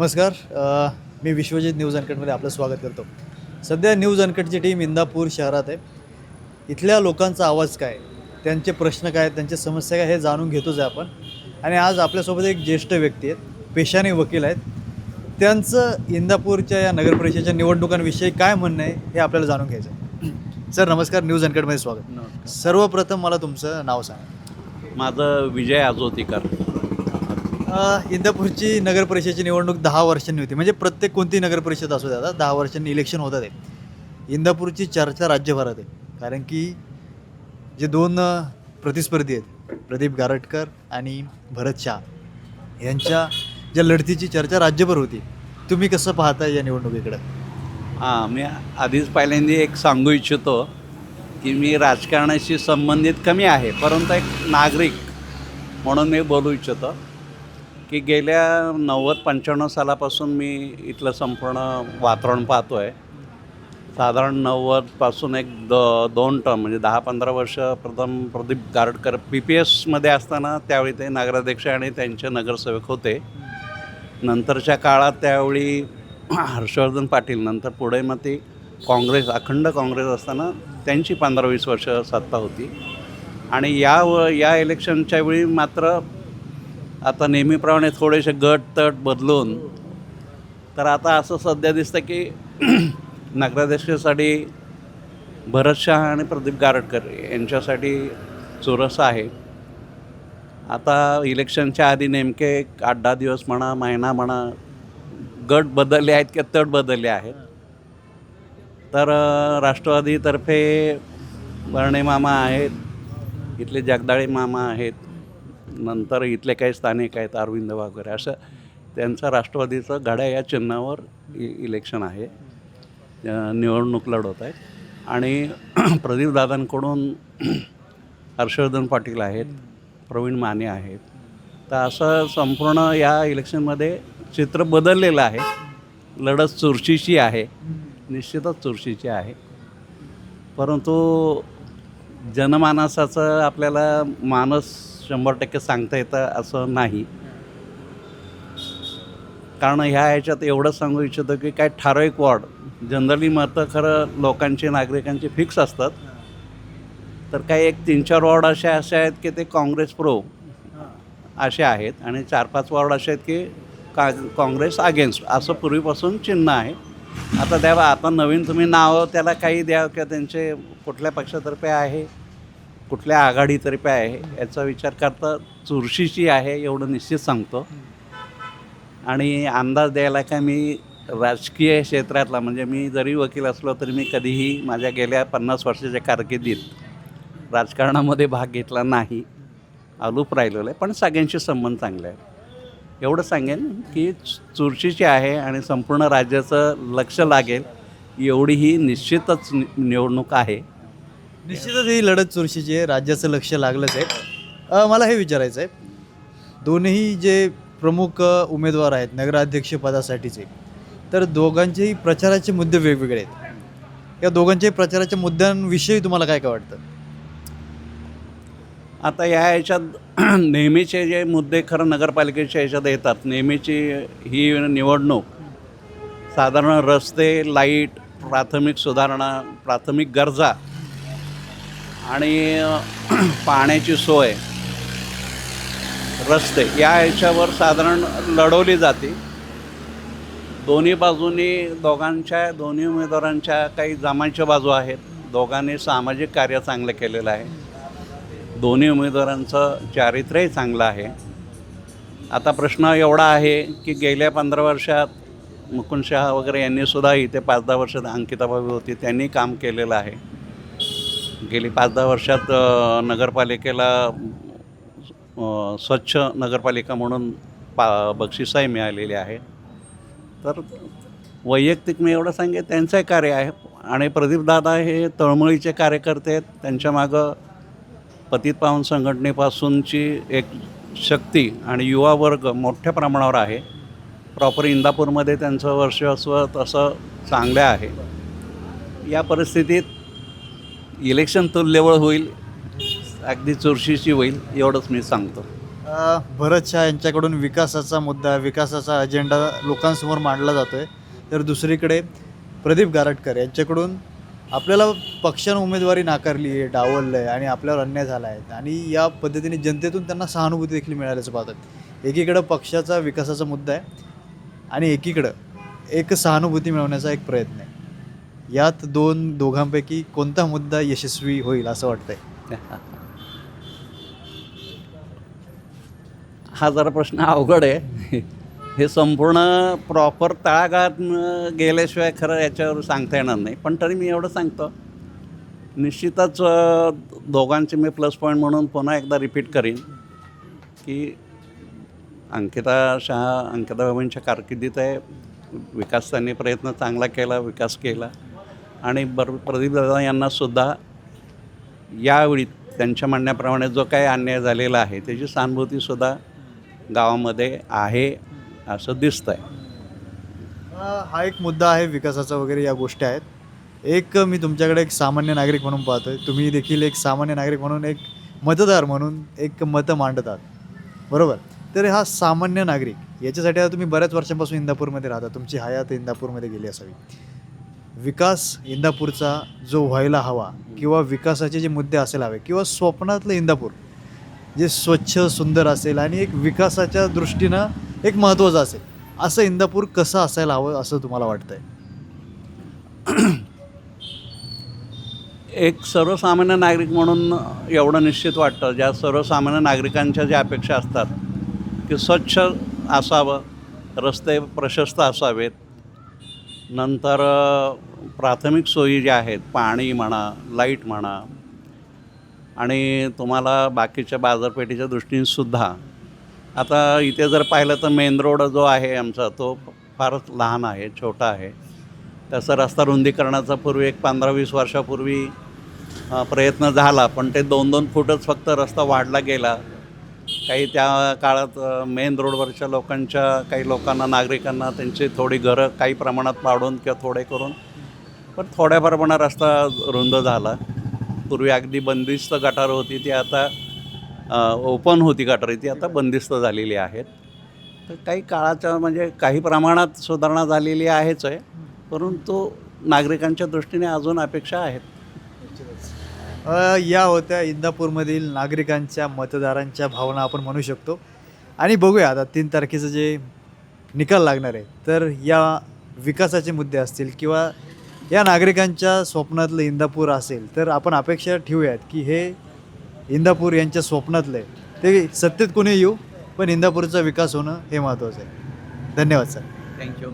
नमस्कार. मी विश्वजित न्यूज अनकटमध्ये आपलं स्वागत करतो. सध्या न्यूज अनकटची टीम इंदापूर शहरात आहे. इथल्या लोकांचा आवाज काय, त्यांचे प्रश्न काय, त्यांच्या समस्या काय हे जाणून घेतोच आहे आपण. आणि आज आपल्यासोबत एक ज्येष्ठ व्यक्ती आहेत, पेशाने वकील आहेत. त्यांचं इंदापूरच्या या नगरपरिषदेच्या निवडणुकांविषयी काय म्हणणं आहे हे आपल्याला जाणून घ्यायचं आहे. सर नमस्कार, न्यूज अनकटमध्ये स्वागत. सर्वप्रथम मला तुमचं नाव सांगा. माझं विजय आजोतीकर. इंदापूरची नगरपरिषदेची निवडणूक 10 वर्षांनी होती. म्हणजे प्रत्येक कोणती नगरपरिषद असू द्या, 10 वर्षांनी इलेक्शन होतात आहे. इंदापूरची चर्चा राज्यभरात आहे, कारण की जे दोन प्रतिस्पर्धी आहेत, प्रदीप गारटकर आणि भरत शाह यांच्या ज्या लढतीची चर्चा राज्यभर होती. तुम्ही कसं पाहता या निवडणुकीकडं? मी आधीच पहिल्यांदा एक सांगू इच्छितो की मी राजकारणाशी संबंधित कमी आहे, परंतु एक नागरिक म्हणून मी बोलू इच्छितो की गेल्या 90-95 सालापासून मी इथलं संपूर्ण वातावरण पाहतो आहे. साधारण 90पासून एक दोन टर्म म्हणजे 10-15 वर्ष प्रथम प्रदीप गारटकर PPSमध्ये असताना त्यावेळी ते नगराध्यक्ष आणि त्यांचे नगरसेवक होते. नंतरच्या काळात त्यावेळी हर्षवर्धन पाटील, नंतर पुढे मग ती काँग्रेस, अखंड काँग्रेस असताना त्यांची 15-20 वर्ष सत्ता होती. आणि या इलेक्शनच्या वेळी मात्र आता नेहमीप्रमाणे थोडेसे गट तट बदलून तर आता असं सध्या दिसतं की नगराध्यक्षासाठी भरत शाह आणि प्रदीप गारटकर यांच्यासाठी चुरस आहे. आता इलेक्शनच्या आधी नेमके 8-10 दिवस म्हणा, महिना म्हणा, गट बदलले आहेत किंवा तट बदलले आहेत. तर राष्ट्रवादीतर्फे बर्णे मामा आहेत, इथले जगदाळे मामा आहेत, नंतर इथले काही स्थानिक आहेत, अरविंद वगैरे, असं त्यांचं राष्ट्रवादीचं घड्याळ या चिन्हावर इलेक्शन आहे, निवडणूक लढवत आहेत. आणि प्रदीपदादांकडून हर्षवर्धन पाटील आहेत, प्रवीण माने आहेत. तर असं संपूर्ण या इलेक्शनमध्ये चित्र बदललेलं आहे. लढत चुरशीची आहे, निश्चितच चुरशीची आहे. परंतु जनमानसाचं आपल्याला मानस 100% सांगता येतं असं नाही. कारण ह्याच्यात एवढं सांगू इच्छितो की काय ठराविक वॉर्ड, जनरली मतं खरं लोकांची, नागरिकांची फिक्स असतात. तर काही एक 3-4 वॉर्ड असे आहेत की ते काँग्रेस प्रो असे आहेत, आणि 4-5 वॉर्ड असे आहेत की काँग्रेस अगेन्स्ट असं पूर्वीपासून चिन्ह आहे. आता नवीन तुम्ही नाव त्याला काही द्या किंवा त्यांचे कुठल्या पक्षातर्फे आहे, कुठल्या आघाडीतर्फे आहे, याचा विचार करता चुरशीची आहे एवढं निश्चित सांगतो. आणि अंदाज द्यायला का मी राजकीय क्षेत्रातला, म्हणजे मी जरी वकील असलो तरी मी कधीही माझ्या गेल्या 50 वर्षाच्या कारकिर्दीत राजकारणामध्ये भाग घेतला नाही, अलूप राहिलेलो आहे. पण सगळ्यांशी संबंध चांगले आहे. एवढं सांगेन की चुरशीची आहे आणि संपूर्ण राज्याचं लक्ष लागेल एवढी ही निश्चितच निवडणूक आहे. निश्चितच ही लढत चुरशीची आहे, राज्याचं लक्ष लागलंच आहे. मला हे विचारायचं आहे, दोन्ही जे प्रमुख उमेदवार आहेत नगराध्यक्षपदासाठीचे, तर दोघांचेही प्रचाराचे मुद्दे वेगवेगळे आहेत. या दोघांच्याही प्रचाराच्या मुद्द्यांविषयी तुम्हाला काय काय वाटतं? आता ह्याच्यात नेहमीचे जे मुद्दे खरं नगरपालिकेच्या ह्याच्यात येतात, नेहमीची ही निवडणूक साधारण रस्ते, लाईट, प्राथमिक सुधारणा, प्राथमिक गरजा आणि पाण्याची सोय, रस्ते या ह्याच्यावर साधारण लढवली जाते. दोन्ही बाजूनी दोन्ही उमेदवारांच्या काही जमांच्या बाजू आहेत. दोघांनी सामाजिक कार्य चांगलं केलेलं आहे. दोन्ही उमेदवारांचं चारित्र्यही चांगलं आहे. आता प्रश्न एवढा आहे की गेल्या 15 वर्षात मुकुंद शहा वगैरे यांनीसुद्धा इथे 5-10 वर्षात, अंकिता भाभी होती, त्यांनी काम केलेलं आहे. गेली 5-10 वर्षात नगरपालिकेला स्वच्छ नगरपालिका म्हणून बक्षीसही मिळालेली आहे. तर वैयक्तिक मी एवढं सांगेन त्यांचं कार्य आहे. आणि प्रदीपदादा हे तळमळीचे कार्यकर्ते आहेत. त्यांच्या मागं पतित पावन संघटनेपासूनची एक शक्ती आणि युवा वर्ग मोठ्या प्रमाणावर आहे. प्रॉपर इंदापूरमध्ये त्यांचं वर्चस्व तसं चांगलं आहे. या परिस्थितीत इलेक्शन तुल्यबळ होईल, अगदी चुरशीची होईल एवढंच मी सांगतो. भरत शाह यांच्याकडून विकासाचा मुद्दा, विकासाचा अजेंडा लोकांसमोर मांडला जातो आहे, तर दुसरीकडे प्रदीप गारटकर यांच्याकडून आपल्याला पक्षानं उमेदवारी नाकारली आहे, डावललं आहे आणि आपल्यावर अन्याय झाला आहे आणि या पद्धतीने जनतेतून त्यांना सहानुभूती देखील मिळाल्याचं पाहतात. एकीकडं पक्षाचा विकासाचा मुद्दा आहे आणि एकीकडं एक सहानुभूती मिळवण्याचा एक प्रयत्न आहे. यात दोघांपैकी कोणता मुद्दा यशस्वी होईल असं वाटतंय? हा जरा प्रश्न अवघड आहे. हे संपूर्ण प्रॉपर तळागाळात गेल्याशिवाय खरं याच्यावर सांगता येणार नाही. पण तरी मी एवढं सांगतो, निश्चितच दोघांचे मी प्लस पॉईंट म्हणून पुन्हा एकदा रिपीट करीन की अंकिता बाबांच्या कारकिर्दीत आहे विकास, त्यांनी प्रयत्न चांगला केला, विकास केला आणि प्रदीपदादा यांनासुद्धा यावेळी त्यांच्या म्हणण्याप्रमाणे जो काही अन्याय झालेला आहे त्याची सहानुभूतीसुद्धा गावामध्ये आहे असं दिसतं आहे. हा एक मुद्दा आहे विकासाचा वगैरे, या गोष्टी आहेत. एक मी तुमच्याकडे एक सामान्य नागरिक म्हणून पाहतोय, तुम्ही देखील एक सामान्य नागरिक म्हणून, एक मतदार म्हणून एक मतं मांडतात, बरोबर? तर हा सामान्य नागरिक याच्यासाठी आता तुम्ही बऱ्याच वर्षांपासून इंदापूरमध्ये राहता, तुमची हयात इंदापूरमध्ये गेली असावी. विकास इंदापूरचा जो व्हायला हवा किंवा विकासाचे जे मुद्दे असायला हवे किंवा स्वप्नातलं इंदापूर जे स्वच्छ सुंदर असेल आणि एक विकासाच्या दृष्टीनं एक महत्त्वाचं असेल, असं इंदापूर कसं असायला हवं असं तुम्हाला वाटतंय? एक सर्वसामान्य नागरिक म्हणून एवढं निश्चित वाटतं, ज्या सर्वसामान्य नागरिकांच्या ज्या अपेक्षा असतात की स्वच्छ असावं, रस्ते प्रशस्त असावेत, नंतर प्राथमिक सोयी ज्या आहेत, पाणी म्हणा, लाईट म्हणा, आणि तुम्हाला बाकीच्या बाजारपेठेच्या दृष्टीनेसुद्धा आता इथे जर पाहिलं तर मेन रोड जो आहे आमचा तो फारच लहान आहे, छोटा आहे. त्याचा रस्ता रुंदीकरणाचा पूर्वी एक 15-20 वर्षापूर्वी प्रयत्न झाला, पण ते 2-2 फूटच फक्त रस्ता वाढला गेला. काही त्या काळात मेन रोडवरच्या काही लोकांना, नागरिकांना त्यांची थोडी घरं काही प्रमाणात पाडून किंवा थोडे करून पण थोड्या प्रमाणात रस्ता रुंद झाला. पूर्वी अगदी बंदिस्त गटारं होती, ती आता ओपन होती गटारी, ती आता बंदिस्त झालेली आहेत. तर काही काळाच्या म्हणजे काही प्रमाणात सुधारणा झालेली आहेच आहे, परंतु नागरिकांच्या दृष्टीने अजून अपेक्षा आहेत. या होत्या इंदापूरमधील नागरिकांच्या, मतदारांच्या भावना आपण म्हणू शकतो. आणि बघूया आता 3 तारखेचं जे निकाल लागणार आहे, तर या विकासाचे मुद्दे असतील किंवा या नागरिकांच्या स्वप्नातलं इंदापूर असेल, तर आपण अपेक्षा ठेवूयात की हे इंदापूर यांच्या स्वप्नातलं आहे ते सत्तेत कोणी येऊ, पण इंदापूरचा विकास होणं हे महत्त्वाचं आहे. धन्यवाद सर. थँक्यू.